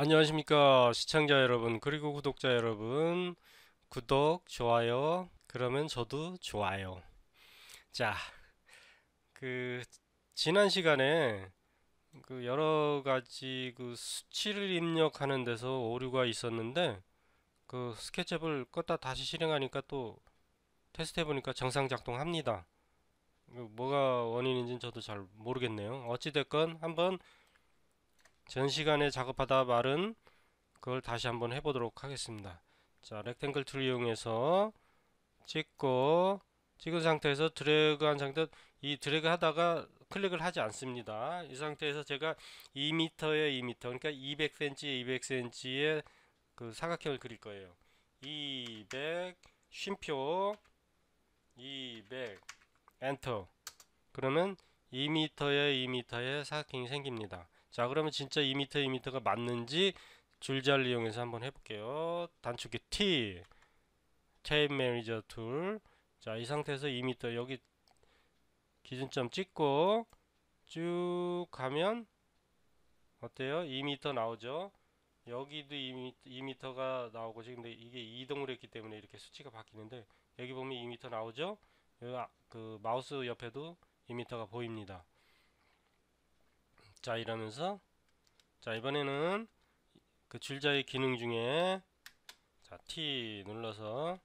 안녕하십니까 시청자 여러분 그리고 구독자 여러분. 구독 좋아요 그러면 저도 좋아요. 자, 그 지난 시간에 그 여러 가지 그 수치를 입력하는 데서 오류가 있었는데 그 스케치업을 껐다 다시 실행하니까 또 테스트 해보니까 정상 작동합니다. 뭐가 원인인지는 저도 잘 모르겠네요. 어찌됐건 한번 전 시간에 작업하다 말은 그걸 다시 한번 해보도록 하겠습니다. 자, 렉탱글 툴 이용해서 찍은 상태에서 드래그한 상태, 이 드래그 하다가 클릭을 하지 않습니다. 이 상태에서 제가 2m에 2m, 그러니까 200cm에 200cm의 그 사각형을 그릴 거예요. 200 쉼표 200 엔터. 그러면 2m에 2m의 사각형이 생깁니다. 자, 그러면 진짜 2m 2m가 맞는지 줄자를 이용해서 한번 해볼게요. 단축키 T, 테이프 매니저 툴. 자, 이 상태에서 2m 여기 기준점 찍고 쭉 가면 어때요? 2m 나오죠? 여기도 2m가 나오고 지금 근데 이게 이동을 했기 때문에 이렇게 수치가 바뀌는데 여기 보면 2m 나오죠? 여기 그 마우스 옆에도 2m가 보입니다. 자, 이러면서 자, 이번에는 그 줄자의 기능 중에 자, T 눌러서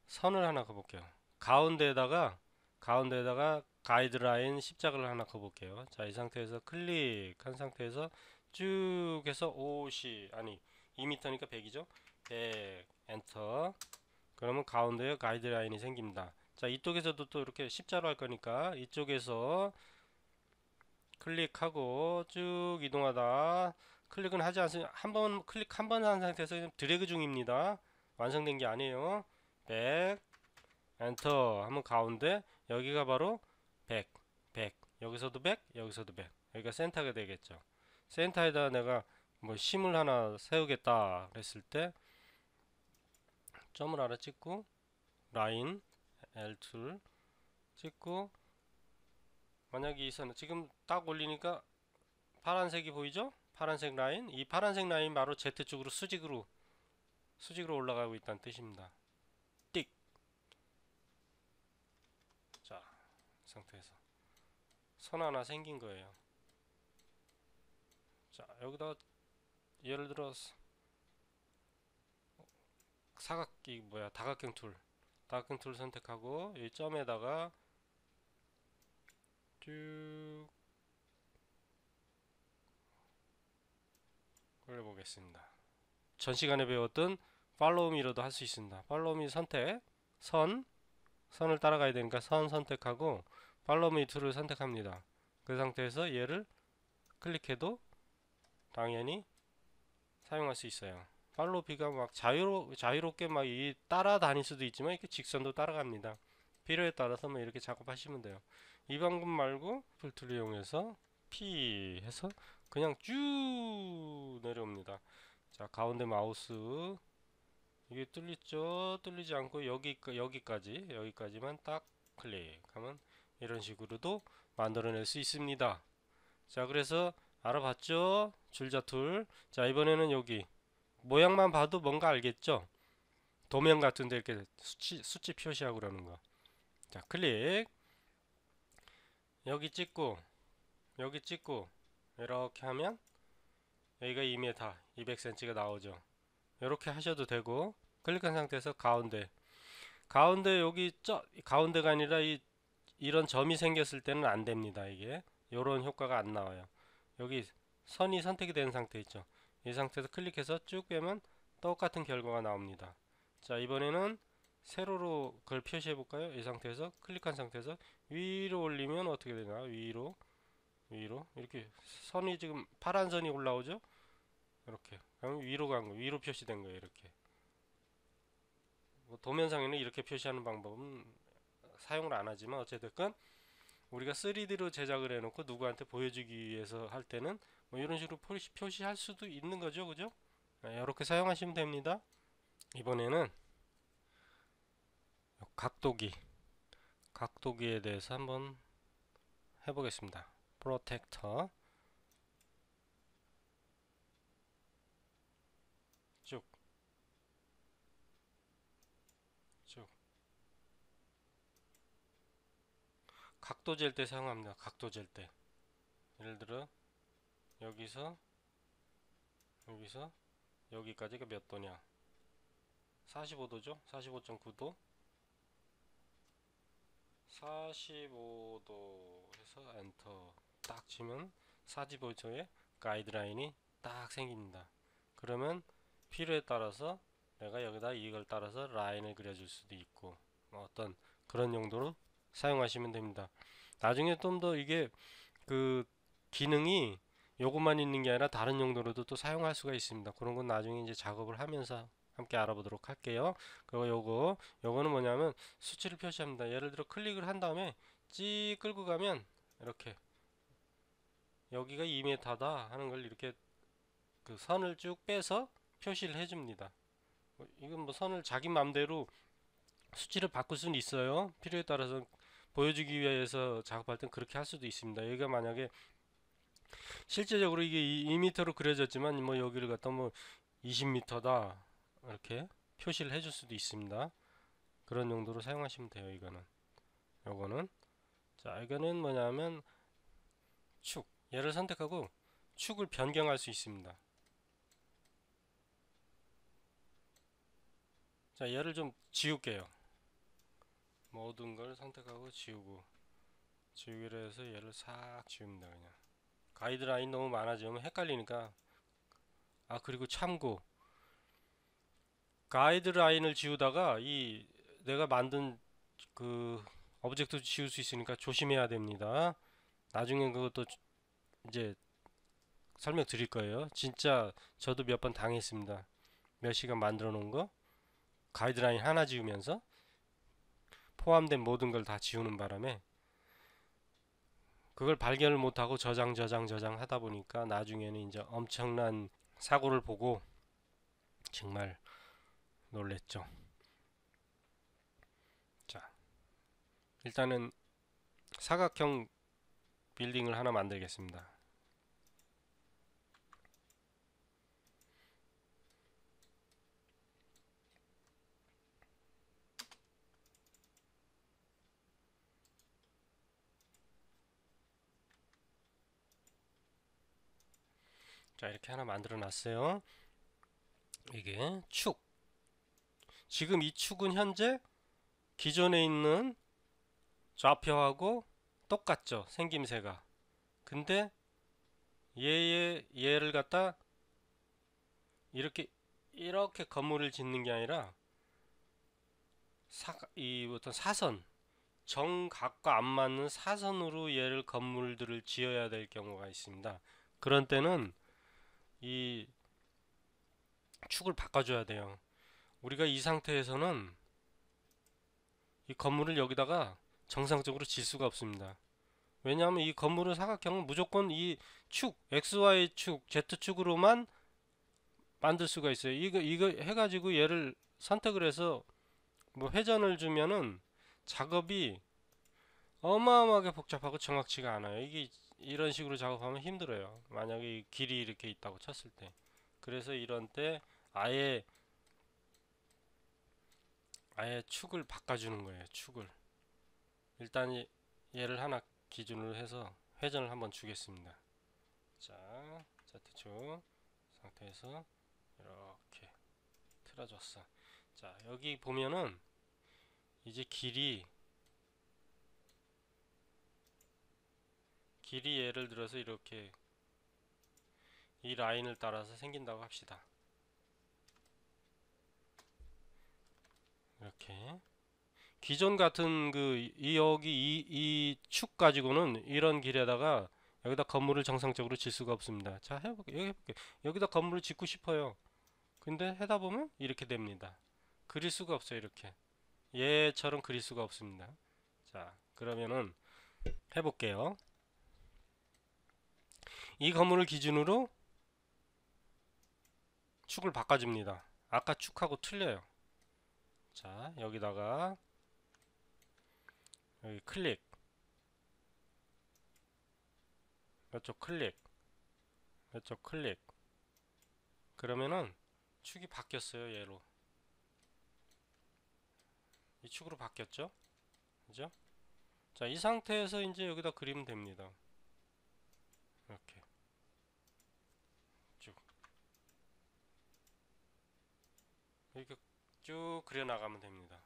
선을 하나 그어볼게요. 가운데에다가 가이드라인 십자가를 하나 그어볼게요. 자, 이 상태에서 클릭한 상태에서 쭉 해서 50 아니 2m니까 100이죠. 100 엔터. 그러면 가운데에 가이드라인이 생깁니다. 자, 이쪽에서도 또 이렇게 십자로 할 거니까 이쪽에서 클릭하고 쭉 이동하다 클릭은 하지 않습니다. 한번 클릭 한 번 한 상태에서 드래그 중입니다. 완성된 게 아니에요. 100 엔터 하면 가운데 여기가 바로 100 100 여기서도 100 여기서도 100 여기가 센터가 되겠죠. 센터에다 내가 뭐 심을 하나 세우겠다 그랬을 때 점을 하나 찍고 라인 L2 찍고 만약에 이 선을 지금 딱 올리니까 파란색이 보이죠? 파란색 라인. 이 파란색 라인 바로 Z축으로 수직으로 올라가고 있다는 뜻입니다. 띡. 자, 이 상태에서 선 하나 생긴 거예요. 자, 여기다 예를 들어서 사각기 뭐야 다각형 툴 선택하고 이 점에다가 쭉 올려보겠습니다. 전 시간에 배웠던 팔로우 미러도 할 수 있습니다. 팔로우 미 선택 선을 따라가야 되니까 선 선택하고 팔로우 미 툴을 선택합니다. 그 상태에서 얘를 클릭해도 당연히 사용할 수 있어요. 팔로우 B가 막 자유롭게 막 이 따라다닐 수도 있지만 이렇게 직선도 따라갑니다. 필요에 따라서 뭐 이렇게 작업하시면 돼요. 이 방법 말고 풀툴을 이용해서 P 해서 그냥 쭉 내려옵니다. 자, 가운데 마우스 이게 뚫리죠? 뚫리지 않고 여기까지만 딱 클릭하면 이런 식으로도 만들어낼 수 있습니다. 자, 그래서 알아봤죠? 줄자 툴. 자, 이번에는 여기 모양만 봐도 뭔가 알겠죠? 도면 같은데 이렇게 수치 표시하고 그러는 거. 자, 클릭. 여기 찍고 여기 찍고 이렇게 하면 여기가 2m 200cm가 나오죠. 이렇게 하셔도 되고 클릭한 상태에서 가운데 여기 가운데가 아니라 이런 점이 생겼을 때는 안 됩니다. 이게 이런 효과가 안 나와요. 여기 선이 선택이 된 상태 있죠. 이 상태에서 클릭해서 쭉 빼면 똑같은 결과가 나옵니다. 자, 이번에는 세로로 그걸 표시해 볼까요? 이 상태에서 클릭한 상태에서 위로 올리면 어떻게 되나? 위로 이렇게 선이 지금 파란 선이 올라오죠? 이렇게 그럼 위로 표시된 거예요. 이렇게 뭐 도면상에는 이렇게 표시하는 방법은 사용을 안 하지만 어쨌든 우리가 3D로 제작을 해놓고 누구한테 보여주기 위해서 할 때는 뭐 이런 식으로 표시할 수도 있는 거죠, 그죠? 이렇게 사용하시면 됩니다. 이번에는 각도기, 각도기에 대해서 한번 해보겠습니다. 프로텍터 각도 잴 때 사용합니다. 각도 잴 때. 예를 들어 여기서 여기까지가 몇 도냐? 45도죠? 45.9도. 45도 해서 엔터 딱 치면 45도의 가이드라인이 딱 생깁니다. 그러면 필요에 따라서 내가 여기다 이걸 따라서 라인을 그려줄 수도 있고 뭐 어떤 그런 용도로 사용하시면 됩니다. 나중에 좀 더 이게 그 기능이 요것만 있는 게 아니라 다른 용도로도 또 사용할 수가 있습니다. 그런 건 나중에 이제 작업을 하면서 함께 알아보도록 할게요. 그리고 요거는 뭐냐면 수치를 표시합니다. 예를 들어 클릭을 한 다음에 찌 끌고 가면 이렇게 여기가 2m다 하는 걸 이렇게 그 선을 쭉 빼서 표시를 해줍니다. 이건 뭐 선을 자기 맘대로 수치를 바꿀 수는 있어요. 필요에 따라서 보여주기 위해서 작업할 땐 그렇게 할 수도 있습니다. 여기가 만약에 실제적으로 이게 2m로 그려졌지만 뭐 여기를 갖다 뭐 20m다 이렇게 표시를 해줄 수도 있습니다. 그런 용도로 사용하시면 돼요. 요거는 자, 이거는 뭐냐면 축 얘를 선택하고 축을 변경할 수 있습니다. 자, 얘를 좀 지울게요. 모든 걸 선택하고 지우기로 해서 얘를 싹 지웁니다. 그냥 가이드라인 너무 많아지면 헷갈리니까. 그리고 참고 가이드라인을 지우다가 이 내가 만든 그 오브젝트 지울 수 있으니까 조심해야 됩니다. 나중에 그것도 이제 설명 드릴 거예요. 진짜 저도 몇 번 당했습니다. 몇 시간 만들어 놓은 거 가이드라인 하나 지우면서 포함된 모든 걸 다 지우는 바람에 그걸 발견을 못하고 저장 하다 보니까 나중에는 이제 엄청난 사고를 보고 정말 놀랬죠. 자, 일단은 사각형 빌딩을 하나 만들겠습니다. 자, 이렇게 하나 만들어 놨어요. 이게 축. 지금 이 축은 현재 기존에 있는 좌표하고 똑같죠. 생김새가. 근데 얘를 갖다 이렇게 건물을 짓는 게 아니라 이 어떤 사선, 정각과 안 맞는 사선으로 얘를 건물들을 지어야 될 경우가 있습니다. 그런 때는 이 축을 바꿔줘야 돼요. 우리가 이 상태에서는 이 건물을 여기다가 정상적으로 질 수가 없습니다. 왜냐하면 이 건물은 사각형은 무조건 이 축, XY축, Z축으로만 만들 수가 있어요. 이거 해가지고 얘를 선택을 해서 뭐 회전을 주면은 작업이 어마어마하게 복잡하고 정확치가 않아요. 이게 이런 식으로 작업하면 힘들어요. 만약에 길이 이렇게 있다고 쳤을 때. 그래서 이런 때 아예 축을 바꿔주는 거예요. 축을. 일단 얘를 하나 기준으로 해서 회전을 한번 주겠습니다. 자, Z축 상태에서 이렇게 틀어줬어. 자, 여기 보면은 이제 길이 예를 들어서 이렇게 이 라인을 따라서 생긴다고 합시다. 이렇게 기존 같은 여기 이 축 가지고는 이런 길에다가 여기다 건물을 정상적으로 질 수가 없습니다. 자, 해볼게. 여기다 건물을 짓고 싶어요. 근데 해다 보면 이렇게 됩니다. 그릴 수가 없어요. 이렇게 얘처럼 그릴 수가 없습니다. 자, 그러면은 해볼게요. 이 건물을 기준으로 축을 바꿔줍니다. 아까 축하고 틀려요. 자, 여기다가 여기 클릭, 이쪽 클릭, 이쪽 클릭. 그러면은 축이 바뀌었어요. 얘로 이 축으로 바뀌었죠. 그죠? 자, 이 상태에서 이제 여기다 그리면 됩니다. 이렇게 쭉 이렇게 쭉 그려 나가면 됩니다.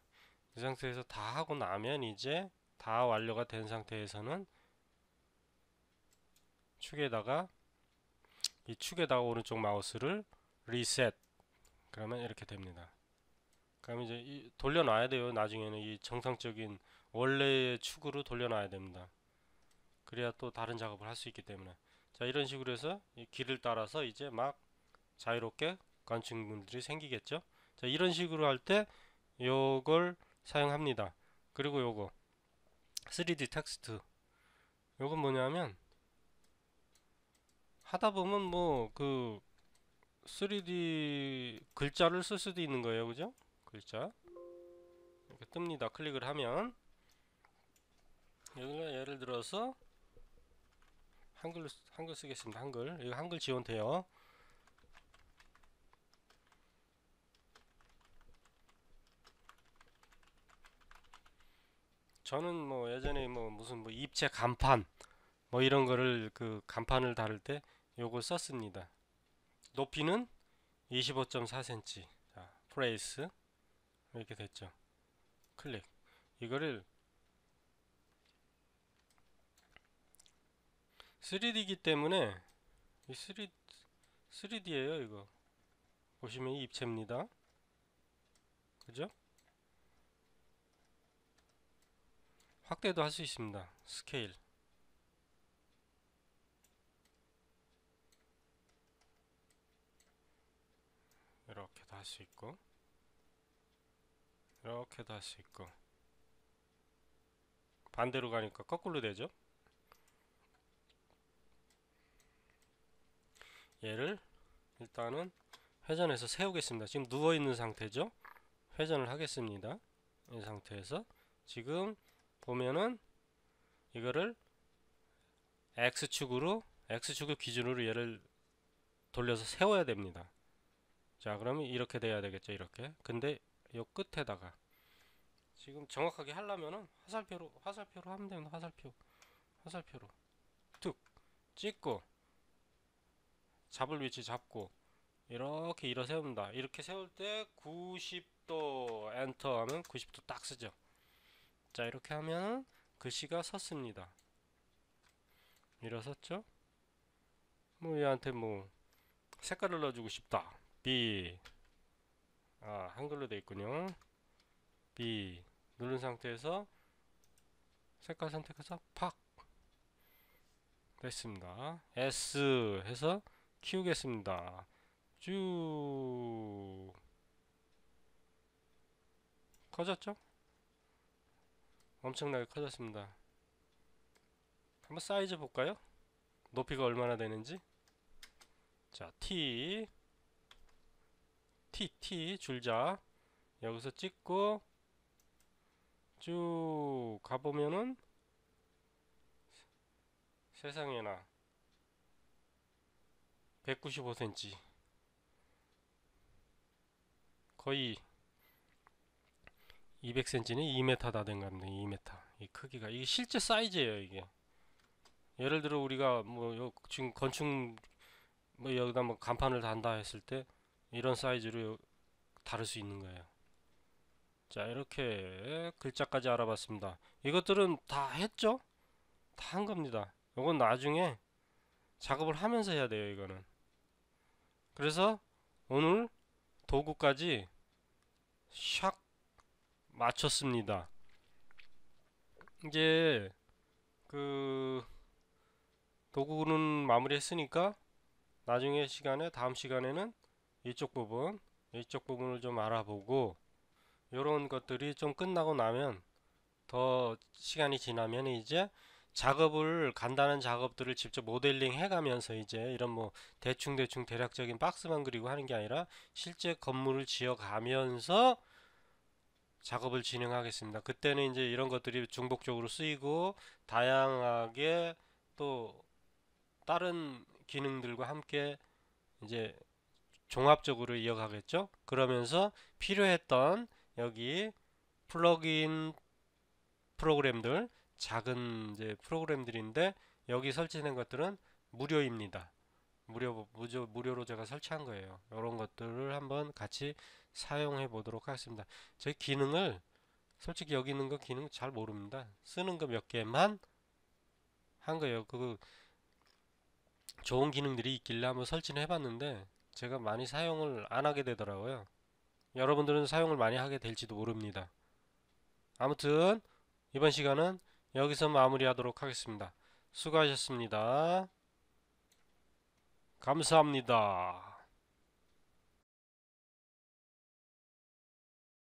이 상태에서 다 하고 나면 이제 다 완료가 된 상태에서는 축에다가 이 축에다가 오른쪽 마우스를 리셋, 그러면 이렇게 됩니다. 그럼 이제 돌려놔야 돼요. 나중에는 이 정상적인 원래의 축으로 돌려놔야 됩니다. 그래야 또 다른 작업을 할 수 있기 때문에. 자, 이런 식으로 해서 이 길을 따라서 이제 막 자유롭게 건축물들이 생기겠죠. 자, 이런 식으로 할 때 요걸 사용합니다. 그리고 요거 3D 텍스트, 요건 뭐냐면 하다 보면 뭐 그 3D 글자를 쓸 수도 있는 거예요. 그죠? 글자 이렇게 뜹니다. 클릭을 하면 여기가 예를 들어서 한글 쓰겠습니다. 한글. 이거 한글 지원돼요. 저는 뭐 예전에 뭐 무슨 뭐 입체 간판 뭐 이런 거를 그 간판을 다룰 때 요걸 썼습니다. 높이는 25.4cm. 자, 프레이스 이렇게 됐죠. 클릭. 이거를 3D이기 때문에 이 3D예요. 이거 보시면 이 입체입니다. 그죠? 확대도 할 수 있습니다. 스케일 이렇게도 할 수 있고 이렇게도 할 수 있고 반대로 가니까 거꾸로 되죠. 얘를 일단은 회전해서 세우겠습니다. 지금 누워있는 상태죠. 회전을 하겠습니다. 이 상태에서 지금 보면은 이거를 X축을 기준으로 얘를 돌려서 세워야 됩니다. 자, 그러면 이렇게 돼야 되겠죠. 이렇게. 근데 요 끝에다가 지금 정확하게 하려면은 화살표로 하면 됩니다. 화살표로 툭 찍고 잡을 위치 잡고 이렇게 일어 세웁니다. 이렇게 세울 때 90도 엔터 하면 90도 딱 쓰죠. 자, 이렇게 하면 글씨가 섰습니다. 일어섰죠? 뭐 얘한테 뭐 색깔을 넣어주고 싶다. B. 한글로 돼 있군요. B 누른 상태에서 색깔 선택해서 팍 됐습니다. S 해서 키우겠습니다. 쭉 커졌죠? 엄청나게 커졌습니다. 한번 사이즈 볼까요? 높이가 얼마나 되는지. 자, T 줄자 여기서 찍고 쭉 가보면은 세상에나 195cm 거의 200cm는 2m 다 된갑니다. 2m 이 크기가 이게 실제 사이즈예요. 이게 예를 들어 우리가 뭐 지금 건축 뭐 여기다 뭐 간판을 단다 했을 때 이런 사이즈로 다룰 수 있는 거예요. 자, 이렇게 글자까지 알아봤습니다. 이것들은 다 했죠? 다 한 겁니다. 이건 나중에 작업을 하면서 해야 돼요. 이거는. 그래서 오늘 도구까지 샥 맞췄습니다. 이제 그 도구는 마무리했으니까 나중에 다음 시간에는 이쪽 부분을 좀 알아보고 이런 것들이 좀 끝나고 나면 더 시간이 지나면 이제 간단한 작업들을 직접 모델링 해가면서 이제 이런 뭐 대충 대략적인 박스만 그리고 하는 게 아니라 실제 건물을 지어가면서 작업을 진행하겠습니다. 그때는 이제 이런 것들이 중복적으로 쓰이고 다양하게 또 다른 기능들과 함께 이제 종합적으로 이어가겠죠. 그러면서 필요했던 여기 플러그인 프로그램들 작은 이제 프로그램들인데 여기 설치된 것들은 무료입니다. 무료로 제가 설치한 거예요. 이런 것들을 한번 같이 사용해 보도록 하겠습니다. 제 기능을 솔직히 여기 있는 거 기능 잘 모릅니다. 쓰는 거 몇 개만 한 거예요. 그 좋은 기능들이 있길래 한번 설치를 해봤는데 제가 많이 사용을 안 하게 되더라고요. 여러분들은 사용을 많이 하게 될지도 모릅니다. 아무튼 이번 시간은 여기서 마무리하도록 하겠습니다. 수고하셨습니다. 감사합니다.